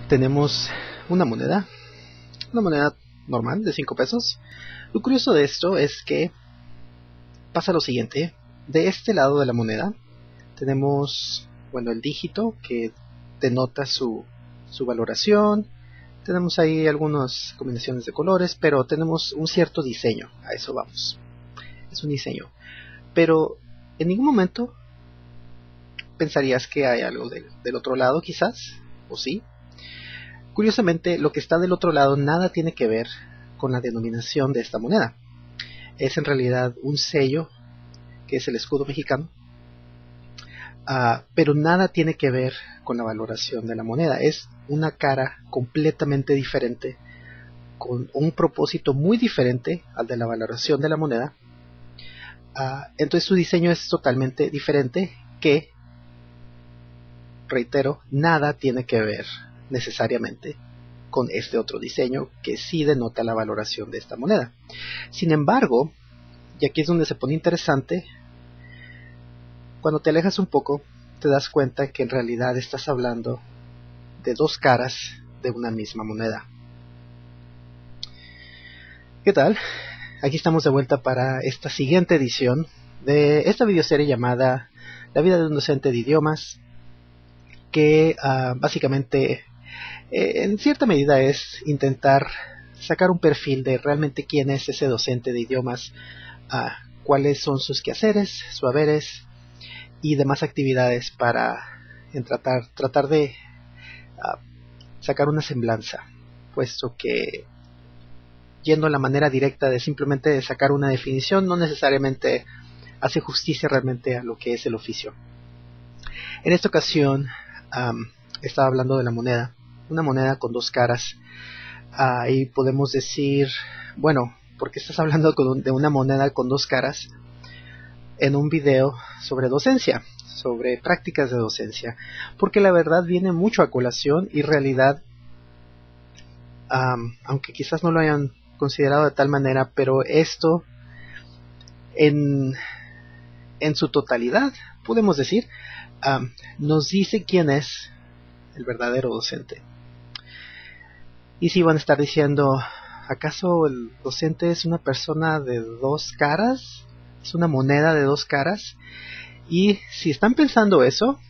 tenemos una moneda normal de 5 pesos. Lo curioso de esto es que pasa lo siguiente: de este lado de la moneda tenemos, el dígito que denota su valoración. Tenemos ahí algunas combinaciones de colores, pero tenemos un cierto diseño. A eso vamos. Es un diseño. Pero en ningún momento pensarías que hay algo del otro lado, quizás, o sí. Curiosamente, lo que está del otro lado nada tiene que ver con la denominación de esta moneda. Es en realidad un sello, que es el escudo mexicano, pero nada tiene que ver con la valoración de la moneda. Es una cara completamente diferente, con un propósito muy diferente al de la valoración de la moneda. Entonces su diseño es totalmente diferente, que, reitero, nada tiene que ver necesariamente con este otro diseño que sí denota la valoración de esta moneda. Sin embargo, y aquí es donde se pone interesante, cuando te alejas un poco te das cuenta que en realidad estás hablando de dos caras de una misma moneda. ¿Qué tal? Aquí estamos de vuelta para esta siguiente edición de esta videoserie llamada La vida de un docente de idiomas, que básicamente en cierta medida es intentar sacar un perfil de realmente quién es ese docente de idiomas, cuáles son sus quehaceres, sus haberes y demás actividades para tratar de sacar una semblanza, puesto que yendo a la manera directa de simplemente sacar una definición no necesariamente hace justicia realmente a lo que es el oficio. En esta ocasión estaba hablando de la moneda, una moneda con dos caras, y podemos decir, ¿por qué estás hablando de una moneda con dos caras en un video sobre docencia, sobre prácticas de docencia? Porque la verdad viene mucho a colación y realidad, aunque quizás no lo hayan considerado de tal manera, pero esto en su totalidad, podemos decir, nos dice quién es el verdadero docente. Y si van a estar diciendo, ¿acaso el docente es una persona de dos caras? ¿Es una moneda de dos caras? Y si están pensando eso,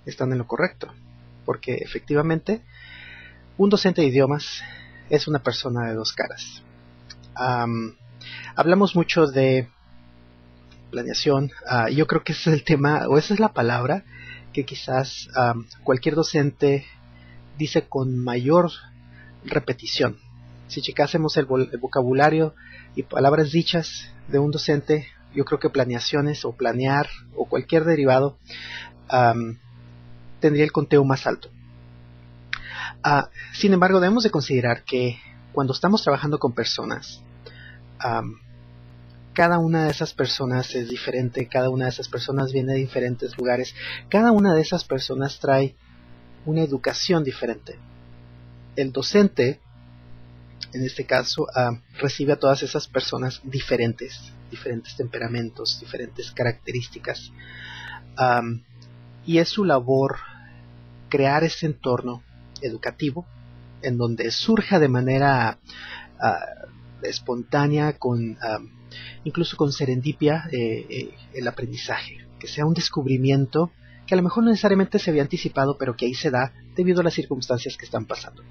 están en lo correcto, porque efectivamente un docente de idiomas es una persona de dos caras. Hablamos mucho de planeación. Yo creo que ese es el tema, o esa es la palabra que quizás cualquier docente dice con mayor repetición. Si checásemos el vocabulario y palabras dichas de un docente, yo creo que planeaciones o planear o cualquier derivado tendría el conteo más alto. Sin embargo, debemos de considerar que cuando estamos trabajando con personas, cada una de esas personas es diferente, cada una de esas personas viene de diferentes lugares, cada una de esas personas trae una educación diferente. El docente, en este caso, recibe a todas esas personas diferentes temperamentos, diferentes características, y es su labor crear ese entorno educativo en donde surja de manera espontánea, incluso con serendipia, el aprendizaje, que sea un descubrimiento que a lo mejor no necesariamente se había anticipado, pero que ahí se da debido a las circunstancias que están pasando.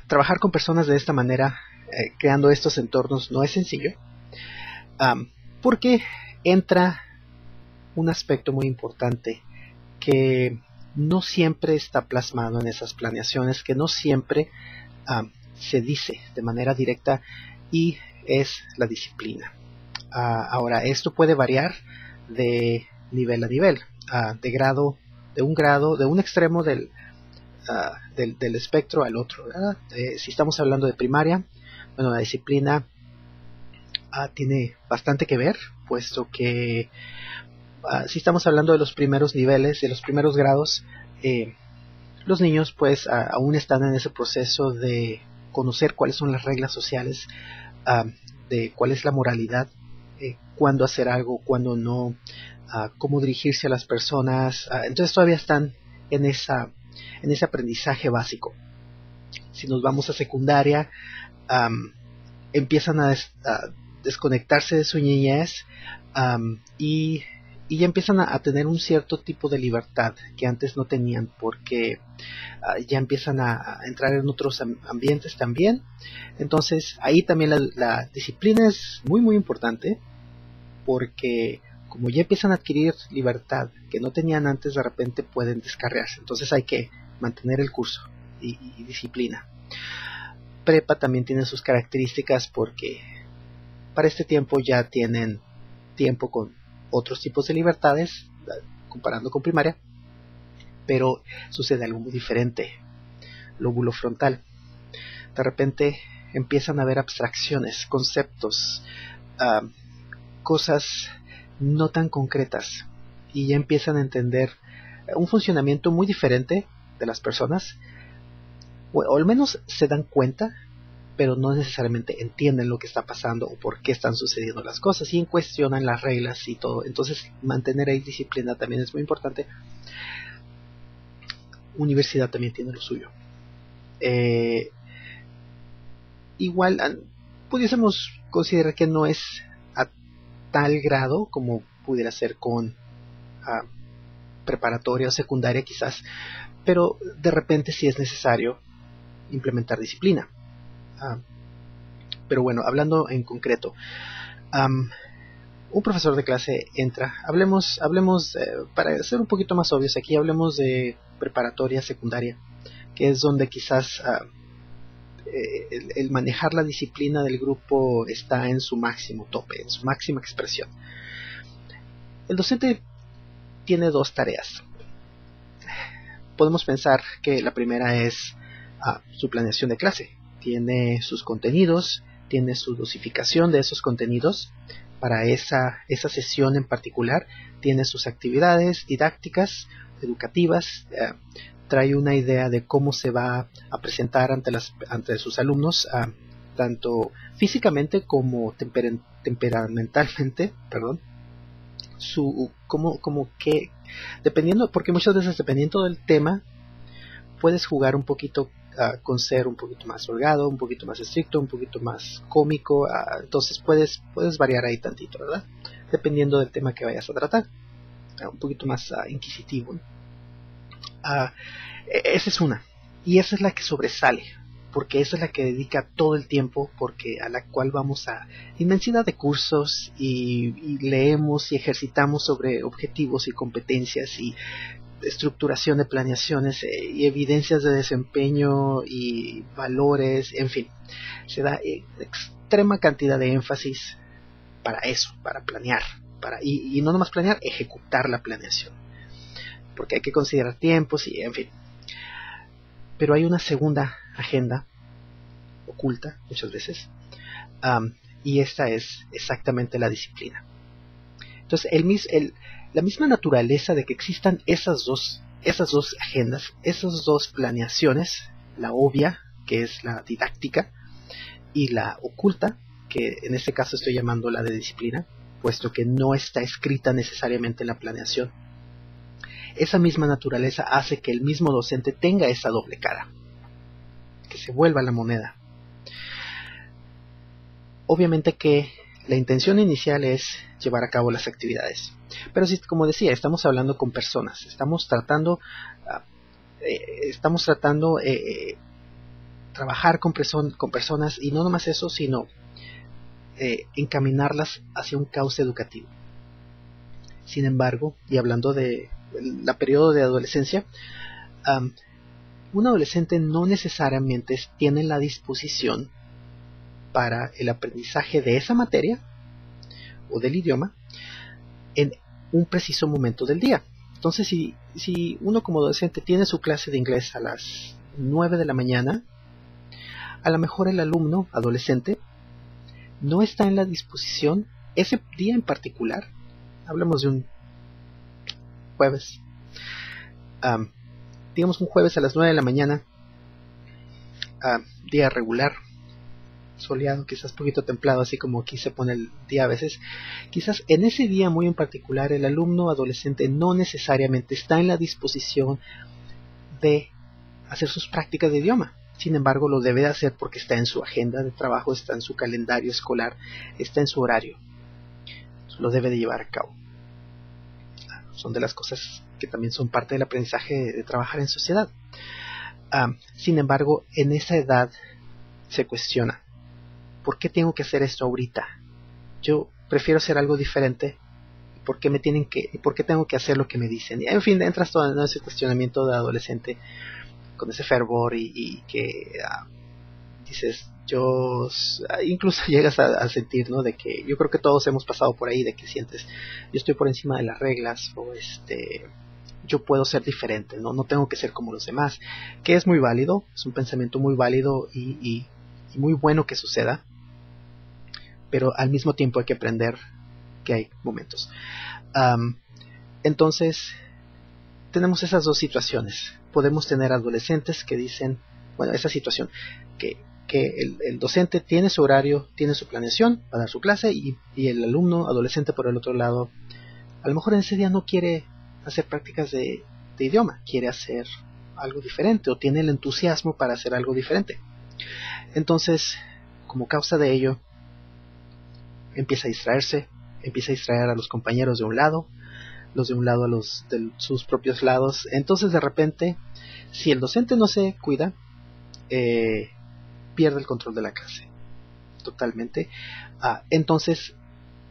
Trabajar con personas de esta manera, creando estos entornos, no es sencillo, porque entra un aspecto muy importante que no siempre está plasmado en esas planeaciones, que no siempre se dice de manera directa, y es la disciplina. Ahora, esto puede variar de nivel a nivel, de un extremo del espectro al otro, ¿verdad? Si estamos hablando de primaria, la disciplina tiene bastante que ver, puesto que si estamos hablando de los primeros niveles, de los primeros grados, los niños pues aún están en ese proceso de conocer cuáles son las reglas sociales, de cuál es la moralidad, cuándo hacer algo, cuándo no, cómo dirigirse a las personas. Entonces todavía están en ese aprendizaje básico. Si nos vamos a secundaria, empiezan a desconectarse de su niñez y ya empiezan a tener un cierto tipo de libertad que antes no tenían, porque ya empiezan a entrar en otros ambientes también. Entonces ahí también la disciplina es muy muy importante, porque como ya empiezan a adquirir libertad que no tenían antes, de repente pueden descarriarse. Entonces hay que mantener el curso y disciplina. Prepa también tiene sus características, porque para este tiempo ya tienen tiempo con otros tipos de libertades comparando con primaria, pero sucede algo muy diferente. Lóbulo frontal. De repente empiezan a haber abstracciones, conceptos, cosas no tan concretas, y ya empiezan a entender un funcionamiento muy diferente de las personas, o al menos se dan cuenta, pero no necesariamente entienden lo que está pasando o por qué están sucediendo las cosas, y cuestionan las reglas y todo. Entonces mantener ahí disciplina también es muy importante. Universidad también tiene lo suyo. Igual pudiésemos considerar que no es a tal grado como pudiera ser con preparatoria o secundaria quizás, pero de repente sí es necesario implementar disciplina. Pero bueno, hablando en concreto, un profesor de clase entra, hablemos para ser un poquito más obvios aquí, hablemos de preparatoria, secundaria, que es donde quizás el manejar la disciplina del grupo está en su máximo tope, en su máxima expresión. El docente tiene dos tareas. Podemos pensar que la primera es su planeación de clase. Tiene sus contenidos, tiene su dosificación de esos contenidos para esa sesión en particular, tiene sus actividades didácticas, educativas, trae una idea de cómo se va a presentar ante sus alumnos, tanto físicamente como temperamentalmente, como que dependiendo, porque muchas veces dependiendo del tema puedes jugar un poquito con ser un poquito más holgado, un poquito más estricto, un poquito más cómico, entonces puedes variar ahí tantito, ¿verdad? Dependiendo del tema que vayas a tratar, un poquito más inquisitivo. Esa es una, y esa es la que sobresale, porque esa es la que dedica todo el tiempo, porque a la cual vamos a inmensidad de cursos y leemos y ejercitamos sobre objetivos y competencias y estructuración de planeaciones y evidencias de desempeño y valores, en fin, se da extrema cantidad de énfasis para eso, para planear, y no nomás planear, ejecutar la planeación, porque hay que considerar tiempos y en fin. Pero hay una segunda agenda oculta muchas veces, y esta es exactamente la disciplina. Entonces la misma naturaleza de que existan esas dos agendas, esas dos planeaciones, la obvia, que es la didáctica, y la oculta, que en este caso estoy llamando la de disciplina, puesto que no está escrita necesariamente en la planeación. Esa misma naturaleza hace que el mismo docente tenga esa doble cara, que se vuelva la moneda. Obviamente que la intención inicial es llevar a cabo las actividades, pero si, como decía, estamos hablando con personas, estamos tratando trabajar con personas, y no nomás eso, sino encaminarlas hacia un cauce educativo. Sin embargo, y hablando de la periodo de adolescencia, un adolescente no necesariamente tiene la disposición para el aprendizaje de esa materia o del idioma en un preciso momento del día. Entonces, si uno como docente tiene su clase de inglés a las 9 de la mañana, a lo mejor el alumno adolescente no está en la disposición ese día en particular. Hablamos de un jueves, digamos un jueves a las 9 de la mañana, día regular, soleado, quizás poquito templado, así como aquí se pone el día a veces. Quizás en ese día muy en particular el alumno adolescente no necesariamente está en la disposición de hacer sus prácticas de idioma. Sin embargo, lo debe de hacer porque está en su agenda de trabajo, está en su calendario escolar, está en su horario. Lo debe de llevar a cabo. Son de las cosas que también son parte del aprendizaje de trabajar en sociedad. Sin embargo, en esa edad se cuestiona, ¿por qué tengo que hacer esto ahorita? Yo prefiero hacer algo diferente. ¿Por qué tengo que hacer lo que me dicen? Y, en fin, entras todo en ese cuestionamiento de adolescente con ese fervor y que dices, incluso llegas a sentir, ¿no? De que yo creo que todos hemos pasado por ahí, de que sientes, yo estoy por encima de las reglas, o yo puedo ser diferente, no tengo que ser como los demás, que es muy válido, es un pensamiento muy válido y muy bueno que suceda, pero al mismo tiempo hay que aprender que hay momentos. Entonces, tenemos esas dos situaciones. Podemos tener adolescentes que dicen, bueno, esa situación, que el docente tiene su horario, tiene su planeación, va a dar su clase, y el alumno adolescente por el otro lado, a lo mejor en ese día no quiere hacer prácticas de idioma, quiere hacer algo diferente, o tiene el entusiasmo para hacer algo diferente. Entonces, como causa de ello, empieza a distraerse, empieza a distraer a los compañeros de un lado, los de un lado a los de sus propios lados. Entonces, de repente, si el docente no se cuida, pierde el control de la clase totalmente. Entonces,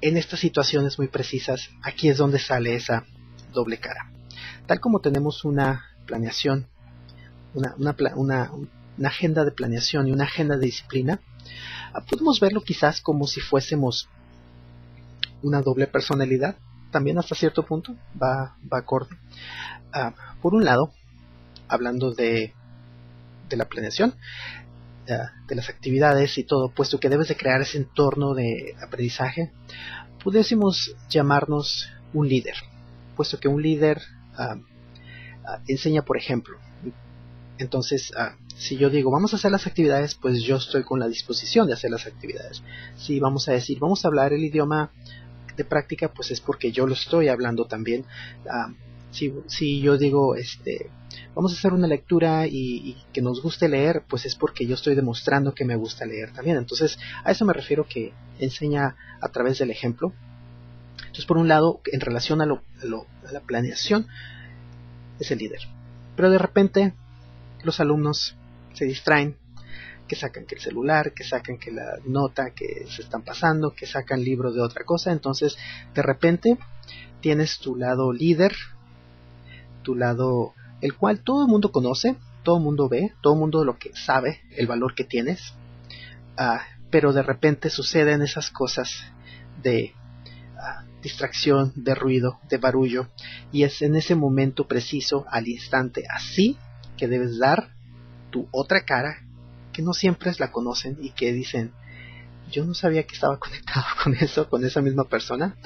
en estas situaciones muy precisas, aquí es donde sale esa doble cara. Tal como tenemos una planeación, una agenda de planeación y una agenda de disciplina, podemos verlo quizás como si fuésemos una doble personalidad. También hasta cierto punto va acorde. Por un lado, hablando de la planeación, de las actividades y todo, puesto que debes de crear ese entorno de aprendizaje, pudiésemos llamarnos un líder, puesto que un líder enseña por ejemplo. Entonces, si yo digo vamos a hacer las actividades, pues yo estoy con la disposición de hacer las actividades. Si vamos a decir vamos a hablar el idioma de práctica, pues es porque yo lo estoy hablando también. Si yo digo vamos a hacer una lectura y que nos guste leer, pues es porque yo estoy demostrando que me gusta leer también. Entonces, a eso me refiero, que enseña a través del ejemplo. Entonces, por un lado, en relación a la planeación, es el líder. Pero de repente, los alumnos se distraen, que sacan que el celular, que sacan que la nota que se están pasando, que sacan libros de otra cosa. Entonces, de repente, tienes tu lado líder, tu lado el cual todo el mundo conoce, todo el mundo ve, todo el mundo lo que sabe, el valor que tienes, pero de repente suceden esas cosas de distracción, de ruido, de barullo, y es en ese momento preciso, al instante, así que debes dar tu otra cara, que no siempre la conocen y que dicen, yo no sabía que estaba conectado con eso, con esa misma persona,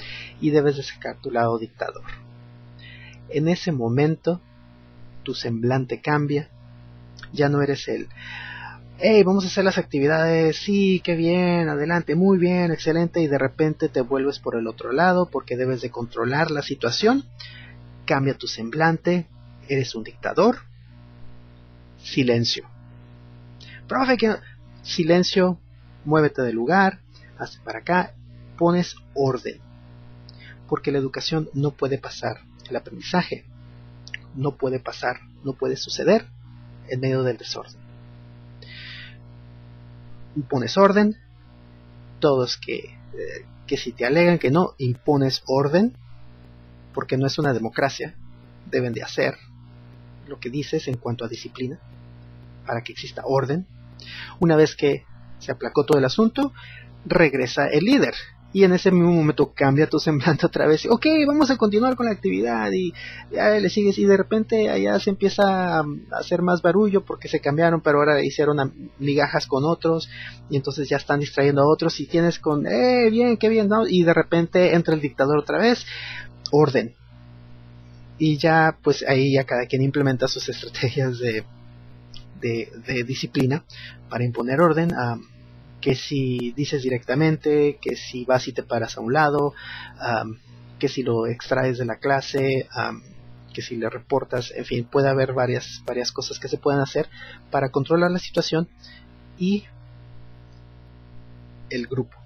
y debes de sacar tu lado dictador. En ese momento tu semblante cambia, ya no eres el hey, vamos a hacer las actividades, sí, qué bien, adelante, muy bien, excelente, y de repente te vuelves por el otro lado porque debes de controlar la situación. Cambia tu semblante, eres un dictador. Silencio. Profe, silencio, muévete del lugar, hazte para acá, pones orden, porque la educación no puede pasar, el aprendizaje no puede pasar, no puede suceder en medio del desorden. Impones orden, todos que si te alegan que no, impones orden, porque no es una democracia, deben de hacer lo que dices en cuanto a disciplina, para que exista orden. Una vez que se aplacó todo el asunto, regresa el líder, y en ese mismo momento cambia tu semblante otra vez. Ok, vamos a continuar con la actividad, y ya le sigues, y de repente allá se empieza a hacer más barullo porque se cambiaron, pero ahora hicieron migajas con otros, y entonces ya están distrayendo a otros, y tienes con, bien, qué bien, ¿no? Y de repente entra el dictador otra vez, orden. Y ya, pues ahí ya cada quien implementa sus estrategias de disciplina para imponer orden. Que si dices directamente, que si vas y te paras a un lado, que si lo extraes de la clase, que si le reportas, en fin, puede haber varias cosas que se pueden hacer para controlar la situación. Y el grupo.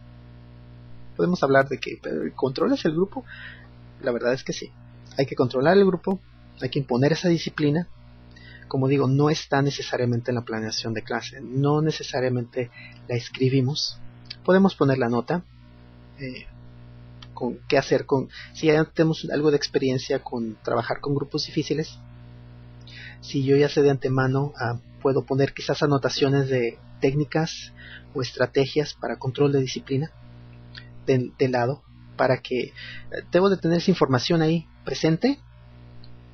Podemos hablar de que ¿controlas el grupo? La verdad es que sí. Hay que controlar el grupo, hay que imponer esa disciplina. Como digo, no está necesariamente en la planeación de clase, no necesariamente la escribimos. Podemos poner la nota, con qué hacer si ya tenemos algo de experiencia con trabajar con grupos difíciles. Si yo ya sé de antemano, puedo poner quizás anotaciones de técnicas o estrategias para control de disciplina de lado, para que debo de tener esa información ahí presente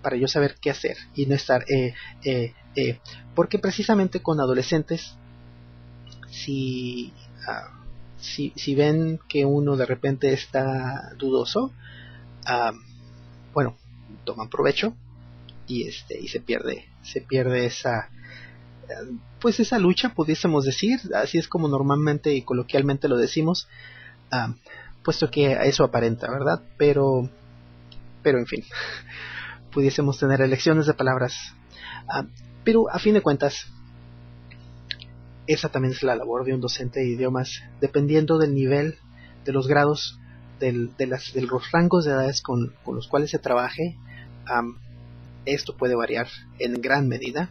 para yo saber qué hacer y no estar porque precisamente con adolescentes, si ven que uno de repente está dudoso, bueno, toman provecho y se pierde esa, pues esa lucha, pudiésemos decir. Así es como normalmente y coloquialmente lo decimos, puesto que eso aparenta, ¿verdad? Pero en fin, pudiésemos tener elecciones de palabras, pero a fin de cuentas esa también es la labor de un docente de idiomas, dependiendo del nivel, de los grados, de los rangos de edades con los cuales se trabaje. Esto puede variar en gran medida.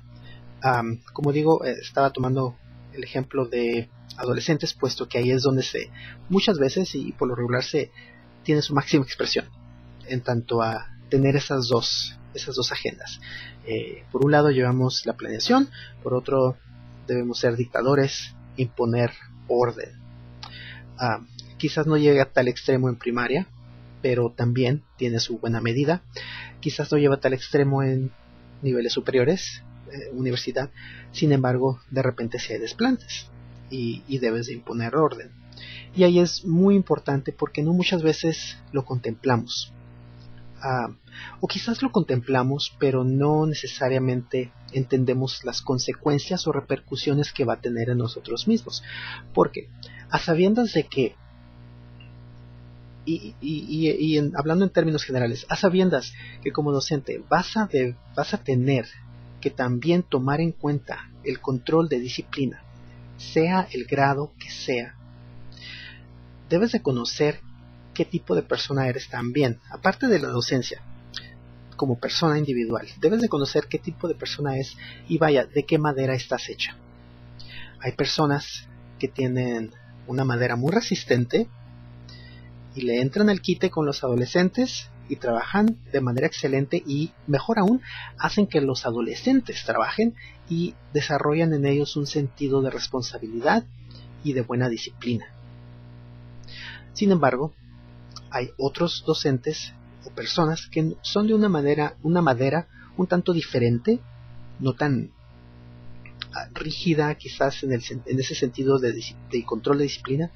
Como digo, estaba tomando el ejemplo de adolescentes, puesto que ahí es donde muchas veces y por lo regular se tiene su máxima expresión en tanto a tener esas dos agendas. Por un lado llevamos la planeación, por otro debemos ser dictadores, imponer orden. Quizás no llegue a tal extremo en primaria, pero también tiene su buena medida. Quizás no lleva a tal extremo en niveles superiores, universidad. Sin embargo, de repente sí hay desplantes y debes de imponer orden. Y ahí es muy importante porque no muchas veces lo contemplamos. O quizás lo contemplamos, pero no necesariamente entendemos las consecuencias o repercusiones que va a tener en nosotros mismos. Porque a sabiendas de que, hablando en términos generales, a sabiendas que como docente vas a tener que también tomar en cuenta el control de disciplina, sea el grado que sea, debes de conocer qué tipo de persona eres también, aparte de la docencia. Como persona individual, debes de conocer qué tipo de persona es y vaya, de qué madera estás hecha. Hay personas que tienen una madera muy resistente y le entran al quite con los adolescentes y trabajan de manera excelente, y mejor aún, hacen que los adolescentes trabajen y desarrollan en ellos un sentido de responsabilidad y de buena disciplina. Sin embargo, hay otros docentes o personas que son de una madera un tanto diferente, no tan rígida quizás en ese sentido de control de disciplina,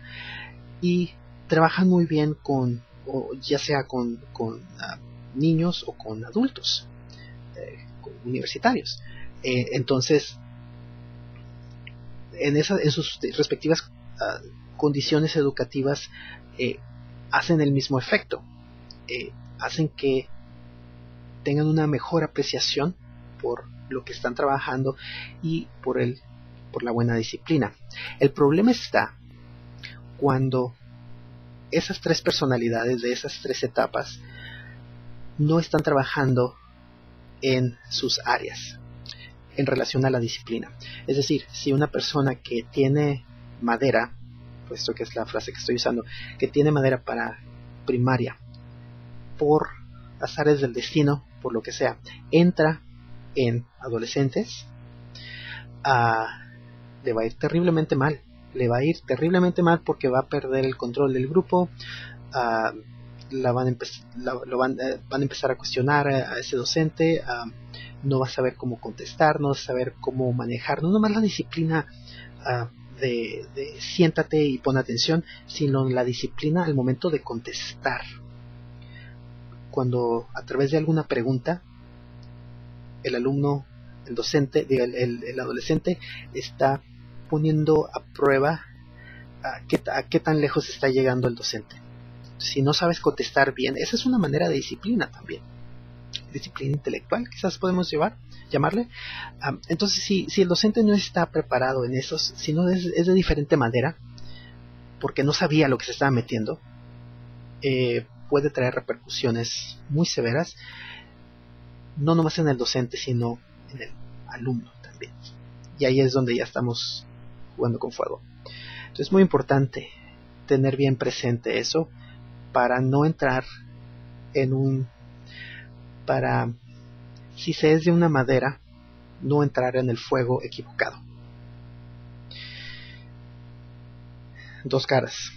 y trabajan muy bien ya sea con niños o con adultos, con universitarios. Entonces, en sus respectivas condiciones educativas, hacen el mismo efecto. Hacen que tengan una mejor apreciación por lo que están trabajando y por la buena disciplina. El problema está cuando esas tres personalidades de esas tres etapas no están trabajando en sus áreas en relación a la disciplina. Es decir, si una persona que tiene madera, puesto que es la frase que estoy usando, que tiene madera para primaria, por azares del destino, por lo que sea, entra en adolescentes, le va a ir terriblemente mal. Le va a ir terriblemente mal porque va a perder el control del grupo. Van a empezar a cuestionar a ese docente. No va a saber cómo contestar, no va a saber cómo manejar, no nomás la disciplina de siéntate y pon atención, sino la disciplina al momento de contestar. Cuando a través de alguna pregunta el alumno, el docente, el adolescente está poniendo a prueba a qué tan lejos está llegando el docente. Si no sabes contestar bien, esa es una manera de disciplina también. disciplina intelectual, quizás podemos llamarle. Entonces, si el docente no está preparado en eso, si no es de diferente manera, porque no sabía lo que se estaba metiendo, puede traer repercusiones muy severas, no nomás en el docente, sino en el alumno también. Y ahí es donde ya estamos jugando con fuego. Entonces es muy importante tener bien presente eso para no entrar si se es de una madera, no entrar en el fuego equivocado. Dos caras.